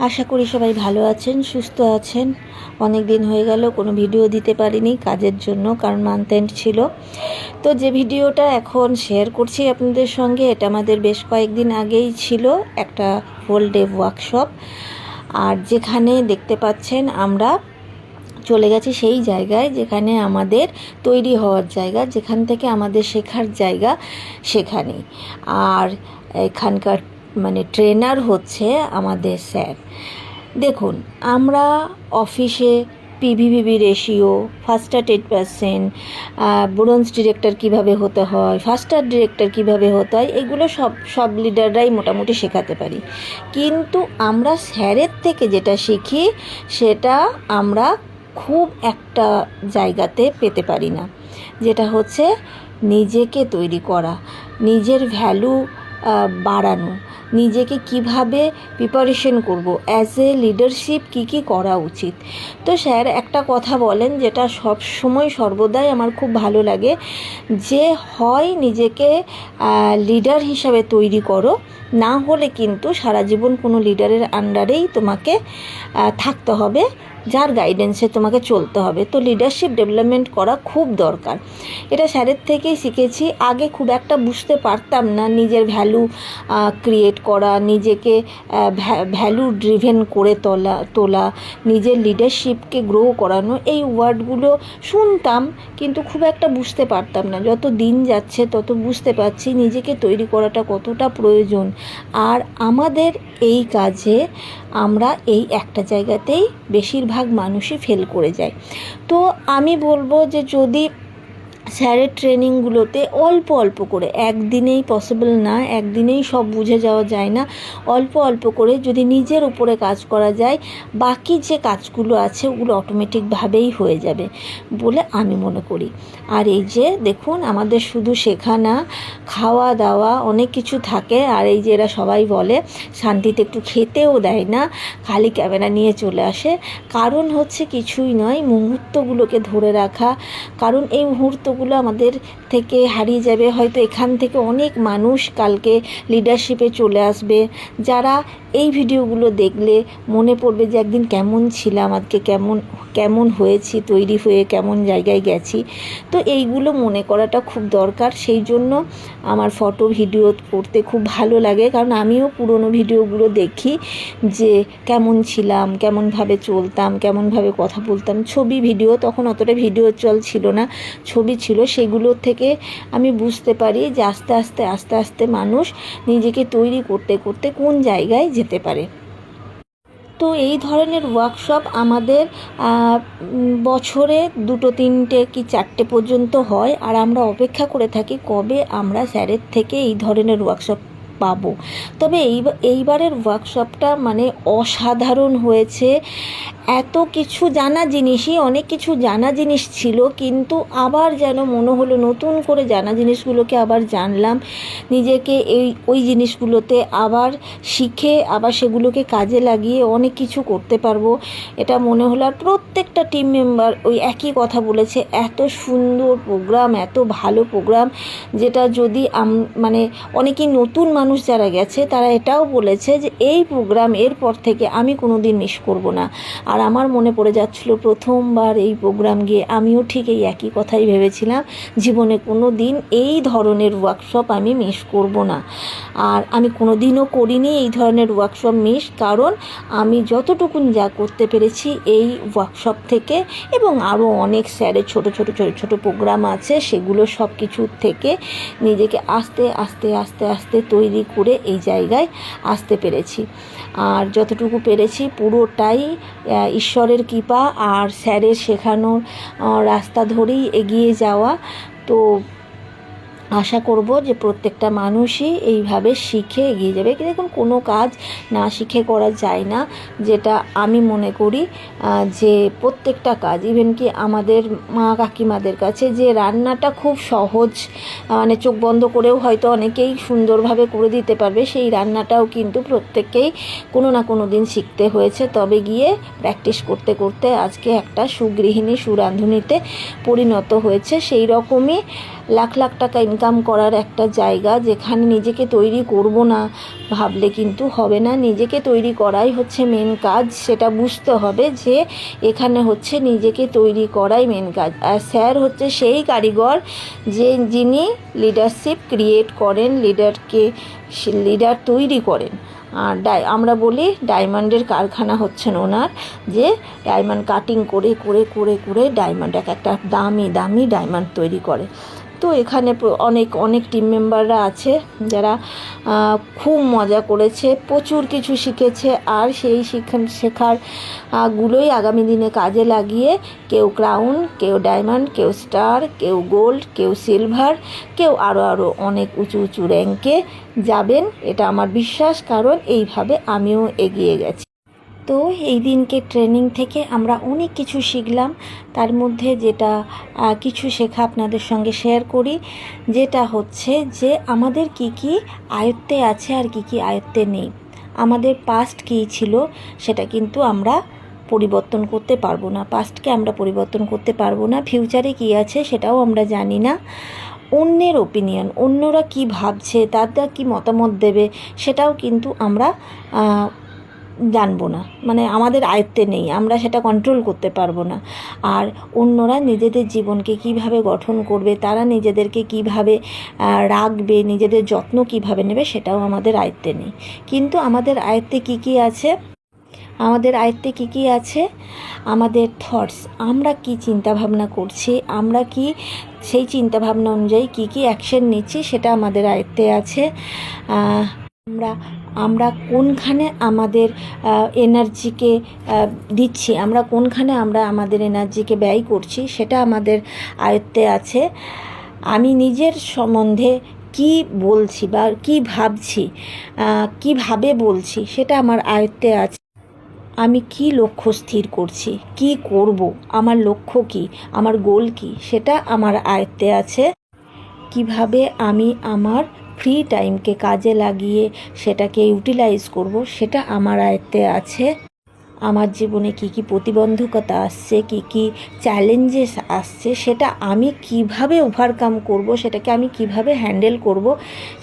আশা করি সবাই ভালো আছেন, সুস্থ আছেন। অনেক দিন হয়ে গেল কোনো ভিডিও দিতে পারিনি কাজের জন্য, কারণ মান্থ এন্ড ছিল। তো যে ভিডিওটা এখন শেয়ার করছি আপনাদের সঙ্গে, এটা আমাদের বেশ কয়েকদিন আগেই ছিল, একটা হোল ডে ওয়ার্কশপ। আর যেখানে দেখতে পাচ্ছেন আমরা চলে গেছি সেই জায়গায় যেখানে আমাদের তৈরি হওয়ার জায়গা, যেখান থেকে আমাদের শেখার জায়গা, সেখানে। আর এখানকার ট্রেনার হচ্ছে আমাদের স্যার। দেখুন, আমরা অফিসে পিভিভিবি রেশিও, ফাস্টার 10%, ব্রোঞ্জ ডিরেক্টর কীভাবে হতে হয়, ফাস্টার ডিরেক্টর কীভাবে হতে হয়, এগুলো সব লিডাররাই মোটামুটি শেখাতে পারি। কিন্তু আমরা স্যারের থেকে যেটা শিখি সেটা আমরা খুব একটা জায়গাতে পেতে পারি না, যেটা হচ্ছে নিজেকে তৈরি করা, নিজের ভ্যালু বাড়ানো, নিজেকে কিভাবে প্রিপারেশন করব, অ্যাজ এ লিডারশিপ কী করা উচিত। তো স্যার একটা কথা বলেন, যেটা সব সময় সর্বদাই আমার খুব ভালো লাগে, যে হয় নিজেকে লিডার হিসাবে তৈরি করো, না হলে কিন্তু সারা জীবন কোনো লিডারের আন্ডারেই তোমাকে থাকতে হবে, যার গাইডেন্সে তোমাকে চলতে হবে। তো লিডারশিপ ডেভেলপমেন্ট করা খুব দরকার। এটা স্যারের থেকেই শিখেছি। আগে খুব একটা বুঝতে পারতাম না, নিজের ভ্যালু ক্রিয়েট করা, নিজেকে ভ্যালু ড্রিভেন করে তোলা, নিজের লিডারশিপকে গ্রো করানো, এই ওয়ার্ডগুলো শুনতাম কিন্তু খুব একটা বুঝতে পারতাম না। যত দিন যাচ্ছে তত বুঝতে পারছি নিজেকে তৈরি করাটা কতটা প্রয়োজন। আর আমাদের এই কাজে আমরা এই একটা জায়গাতেই বেশিরভাগ মানুষই ফেল করে যায়। তো আমি বলবো যে যদি স্যারের ট্রেনিংগুলোতে অল্প অল্প করে, একদিনেই পসিবল না, একদিনেই সব বুঝে যাওয়া যায় না, অল্প অল্প করে যদি নিজের উপরে কাজ করা যায়, বাকি যে কাজগুলো আছে ওগুলো অটোমেটিকভাবেই হয়ে যাবে বলে আমি মনে করি। আর এই যে দেখুন, আমাদের শুধু শেখা না, খাওয়া দাওয়া অনেক কিছু থাকে। আর এই যে এরা সবাই বলে শান্তিতে একটু খেতেও দেয় না, খালি ক্যামেরা নিয়ে চলে আসে। কারণ হচ্ছে কিছুই নয়, মুহূর্তগুলোকে ধরে রাখা। কারণ এই মুহূর্তগুলো আমাদের থেকে হারিয়ে যাবে। হয়তো এখান থেকে অনেক মানুষ কালকে লিডারশিপে চলে আসবে, যারা এই ভিডিওগুলো দেখলে মনে পড়বে যে একদিন কেমন ছিলাম, আজকে কেমন হয়েছি, তৈরি হয়ে কেমন জায়গায় গেছি। তো এইগুলো মনে করাটা খুব দরকার। সেই জন্য আমার ফটো ভিডিও করতে খুব ভালো লাগে, কারণ আমিও পুরনো ভিডিওগুলো দেখি যে কেমন ছিলাম, কেমনভাবে চলতাম, কেমনভাবে কথা বলতাম। ছবি ভিডিও, তখন অতটা ভিডিও চল ছিল না, ছবি ছিল। সেগুলোর থেকে আমি বুঝতে পারি যে আস্তে আস্তে মানুষ নিজেকে তৈরি করতে করতে কোন জায়গায় যেতে পারে। তো এই ধরনের ওয়ার্কশপ আমাদের বছরে 2, 3 কি 4 পর্যন্ত হয়। আর আমরা অপেক্ষা করে থাকি কবে আমরা স্যারের থেকে এই ধরনের ওয়ার্কশপ পাবো। তবে এইবারের ওয়ার্কশপটা অসাধারণ হয়েছে। এত কিছু অনেক কিছু জানা জিনিস ছিল, কিন্তু আবার যেন মনে হলো নতুন করে জানা জিনিসগুলোকে আবার জানলাম, নিজেকে ওই জিনিসগুলোতে আবার শিখে আবার সেগুলোকে কাজে লাগিয়ে অনেক কিছু করতে পারবো, এটা মনে হলো। আর প্রত্যেকটা টিম মেম্বার ওই একই কথা বলেছে, এত সুন্দর প্রোগ্রাম, এত ভালো প্রোগ্রাম, যেটা যদি অনেকেই নতুন মানুষ যারা গেছে তারা এটাও বলেছে যে এই প্রোগ্রাম এরপর থেকে আমি কোনো দিন মিস করব না। আর আমার মনে পড়ে যাচ্ছিলো প্রথমবার এই প্রোগ্রাম গিয়ে আমিও ঠিক এই একই কথাই ভেবেছিলাম, জীবনে কোনো দিন এই ধরনের ওয়ার্কশপ আমি মিস করব না। আর আমি কোনো দিনও করিনি এই ধরনের ওয়ার্কশপ মিস, কারণ আমি যতটুকুন যা করতে পেরেছি এই ওয়ার্কশপ থেকে, এবং আরও অনেক স্যারের ছোট প্রোগ্রাম আছে, সেগুলো সব কিছুর থেকে নিজেকে আস্তে তৈরি করে এই জায়গায় আসতে পেরেছি। আর যতটুকু পেরেছি পুরোটাই ঈশ্বরের কৃপা আর স্যারের শেখানোর রাস্তা ধরেই এগিয়ে যাওয়া। তো আশা করব যে প্রত্যেকটা মানুষই এইভাবে শিখে এগিয়ে যাবে। দেখুন, কোনো কাজ না শিখে করা যায় না, যেটা আমি মনে করি। যে প্রত্যেকটা কাজ, ইভেন কি আমাদের মা কাকিমাদের কাছে যে রান্নাটা খুব সহজ, চোখ বন্ধ করেও হয়তো অনেকেই সুন্দরভাবে করে দিতে পারবে, সেই রান্নাটাও কিন্তু প্রত্যেককেই কোনো না কোনো দিন শিখতে হয়েছে। তবে গিয়ে প্র্যাকটিস করতে করতে আজকে একটা সুগৃহিণী, সুরাঁধুনিতে পরিণত হয়েছে। সেই রকমই লাখ লাখ টাকা ইনকাম ইনকাম করার একটা জায়গা, যেখানে নিজেকে তৈরি করব না ভাবলে কিন্তু হবে না। নিজেকে তৈরি করাই হচ্ছে মেন কাজ, সেটা বুঝতে হবে যে এখানে হচ্ছে নিজেকে তৈরি করাই মেন কাজ। আর স্যার হচ্ছে সেই কারিগর যিনি লিডারশিপ ক্রিয়েট করেন, লিডার তৈরি করেন। আর আমরা বলি ডায়মন্ডের কারখানা হচ্ছেন ওনার, যে ডায়মন্ড কাটিং করে করে করে করে ডায়মন্ড একটা দামি দামি ডায়মন্ড তৈরি করে। তো এখানে অনেক টিম মেম্বাররা আছে যারা খুব মজা করেছে, প্রচুর কিছু শিখেছে। আর সেই শেখার গুলোই আগামী দিনে কাজে লাগিয়ে কেউ ক্রাউন, কেউ ডায়মন্ড, কেউ স্টার, কেউ গোল্ড, কেউ সিলভার, কেউ আরও অনেক উঁচু উঁচু র্যাঙ্কে যাবেন, এটা আমার বিশ্বাস। কারণ এইভাবে আমিও এগিয়ে গেছি। তো এই দিনকে ট্রেনিং থেকে আমরা অনেক কিছু শিখলাম। তার মধ্যে যেটা কিছু শেখা আপনাদের সঙ্গে শেয়ার করি, যেটা হচ্ছে যে আমাদের কি কি আয়ত্তে আছে আর কি কি আয়ত্তে নেই। আমাদের পাস্ট কী ছিল সেটা কিন্তু আমরা পরিবর্তন করতে পারবো না, পাস্টকে আমরা পরিবর্তন করতে পারবো না। ফিউচারে কী আছে সেটাও আমরা জানি না। অন্যের ওপিনিয়ন, অন্যরা কি ভাবছে, তারা কি মতামত দেবে, সেটাও কিন্তু আমরা জানবো না, মানে আমাদের আয়ত্তে নেই, আমরা সেটা কন্ট্রোল করতে পারবো না। আর অন্যরা নিজেদের জীবনকে কিভাবে গঠন করবে, তারা নিজেদেরকে কিভাবে রাখবে, নিজেদের যত্ন কিভাবে নেবে, সেটাও আমাদের আয়ত্তে নেই। কিন্তু আমাদের আয়ত্তে কি কি আছে? আমাদের আয়ত্তে কি কি আছে? আমাদের থটস, আমরা কি চিন্তা ভাবনা করছি, আমরা কি সেই চিন্তা ভাবনা অনুযায়ী কি কি অ্যাকশন নিচ্ছি, সেটা আমাদের আয়ত্তে আছে। আমরা কোনখানে আমাদের এনার্জিকে দিচ্ছি, আমরা কোনখানে আমাদের এনার্জিকে ব্যয় করছি, সেটা আমাদের আয়ত্তে আছে। আমি নিজের সম্বন্ধে কি বলছি বা কি ভাবছি, কিভাবে বলছি, সেটা আমার আয়ত্তে আছে। আমি কি লক্ষ্য স্থির করছি, কি করব, আমার লক্ষ্য কি, আমার গোল কি, সেটা আমার আয়ত্তে আছে। কিভাবে আমি আমার ফ্রি টাইমকে কাজে লাগিয়ে সেটাকে ইউটিলাইজ করব, সেটা আমার আয়ত্তে আছে। আমার জীবনে কি কি প্রতিবন্ধকতা আসছে, কি কি চ্যালেঞ্জেস আসছে, সেটা আমি কিভাবে ওভারকাম করব, সেটাকে আমি কিভাবে হ্যান্ডেল করব,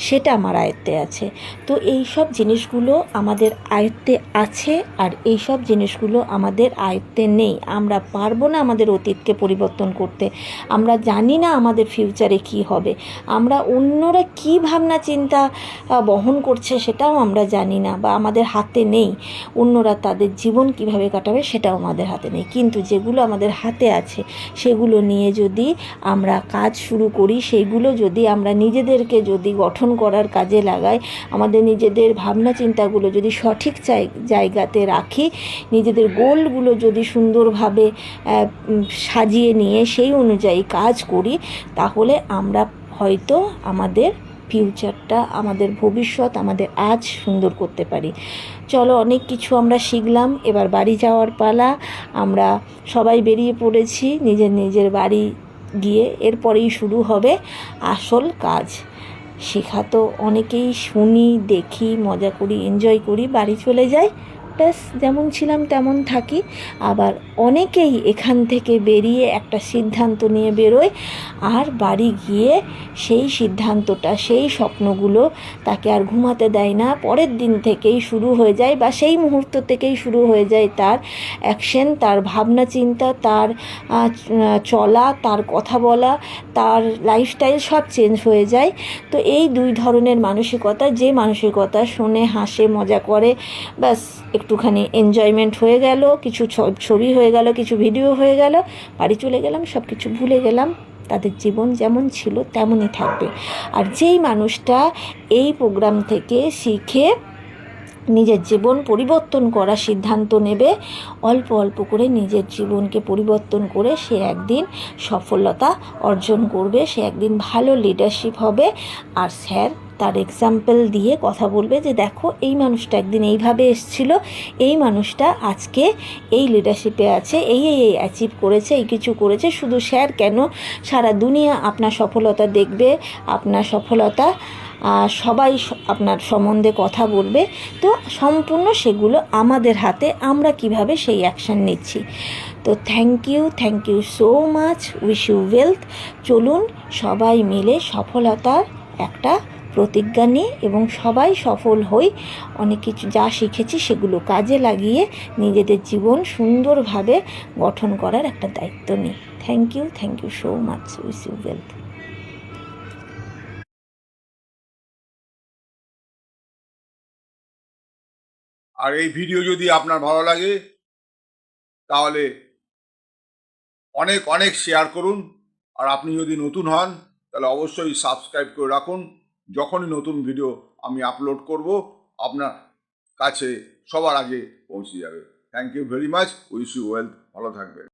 সেটা আমার আয়ত্তে আছে। তো এই সব জিনিসগুলো আমাদের আয়ত্তে আছে, আর এই সব জিনিসগুলো আমাদের আয়ত্তে নেই। আমরা পারবো না আমাদের অতীতকে পরিবর্তন করতে, আমরা জানি না আমাদের ফিউচারে কি হবে, আমরা অন্যরা কি ভাবনা চিন্তা বহন করছে সেটাও আমরা জানি না, বা আমাদের হাতে নেই। অন্যরা তাদের জীবন কিভাবে কাটাবে সেটাও আমাদের হাতে নেই। কিন্তু যেগুলো আমাদের হাতে আছে সেগুলো নিয়ে যদি আমরা কাজ শুরু করি, সেইগুলো যদি আমরা নিজেদেরকে যদি গঠন করার কাজে লাগাই, আমাদের নিজেদের ভাবনা চিন্তাগুলো যদি সঠিক জায়গাতে রাখি, নিজেদের গোলগুলো যদি সুন্দরভাবে সাজিয়ে নিয়ে সেই অনুযায়ী কাজ করি, তাহলে আমরা হয়তো আমাদের ফিউচারটা, আমাদের ভবিষ্যৎ, আমাদের আজ সুন্দর করতে পারি। চলো, অনেক কিছু আমরা শিখলাম, এবার বাড়ি যাওয়ার পালা। আমরা সবাই বেরিয়ে পড়েছি নিজের বাড়ি গিয়ে, এরপরেই শুরু হবে আসল কাজ। শেখা তো অনেকেই শুনি, দেখি, মজা করি, এনজয় করি, বাড়ি চলে যাই, ব্যাস যেমন ছিলাম তেমন থাকি। আবার অনেকেই এখান থেকে বেরিয়ে একটা সিদ্ধান্ত নিয়ে বেরোয়, আর বাড়ি গিয়ে সেই সিদ্ধান্তটা, সেই স্বপ্নগুলো তাকে আর ঘুমাতে দেয় না। পরের দিন থেকেই শুরু হয়ে যায়, বা সেই মুহূর্ত থেকেই শুরু হয়ে যায় তার অ্যাকশন, তার ভাবনা চিন্তা, তার চলা, তার কথা বলা, তার লাইফস্টাইল সব চেঞ্জ হয়ে যায়। তো এই দুই ধরনের মানসিকতা, যে মানসিকতা শোনে, হাসে, মজা করে, ব্যাস একটুখানি এনজয়মেন্ট হয়ে গেল, কিছু ছবি হয়ে গেল, কিছু ভিডিও হয়ে গেল, বাড়ি চলে গেলাম, সব কিছু ভুলে গেলাম, তাদের জীবন যেমন ছিল তেমনই থাকবে। আর যেই মানুষটা এই প্রোগ্রাম থেকে শিখে নিজের জীবন পরিবর্তন করার সিদ্ধান্ত নেবে, অল্প অল্প করে নিজের জীবনকে পরিবর্তন করে সে একদিন সফলতা অর্জন করবে, সে একদিন ভালো লিডারশিপ হবে। আর স্যার তার এক্সাম্পল দিয়ে কথা বলবে যে দেখো, এই মানুষটা একদিন এইভাবে এসেছিল, এই মানুষটা আজকে এই লিডারশিপে আছে, এই অ্যাচিভ করেছে, এই কিছু করেছে। শুধু স্যার কেন, সারা দুনিয়া আপনার সফলতা দেখবে, আপনার সফলতা সবাই আপনার সম্বন্ধে কথা বলবে। তো সম্পূর্ণ সেগুলো আমাদের হাতে, আমরা কিভাবে সেই অ্যাকশান নিচ্ছি। তো thank you so much, wish you wealth. চলুন সবাই মিলে সফলতার একটা প্রতিজ্ঞা নিই এবং সবাই সফল হই। অনেক কিছু যা শিখেছি সেগুলো কাজে লাগিয়ে নিজেদের জীবন সুন্দরভাবে গঠন করার একটা দায়িত্ব নিই। Thank you so much, wish you wealth. আর এই ভিডিও যদি আপনার ভালো লাগে তাহলে অনেক অনেক শেয়ার করুন। আর আপনি যদি নতুন হন তাহলে অবশ্যই সাবস্ক্রাইব করে রাখুন। যখনই নতুন ভিডিও আমি আপলোড করব আপনার কাছে সবার আগে পৌঁছে যাবে। Thank you very much, wish you wealth. ভালো থাকবেন।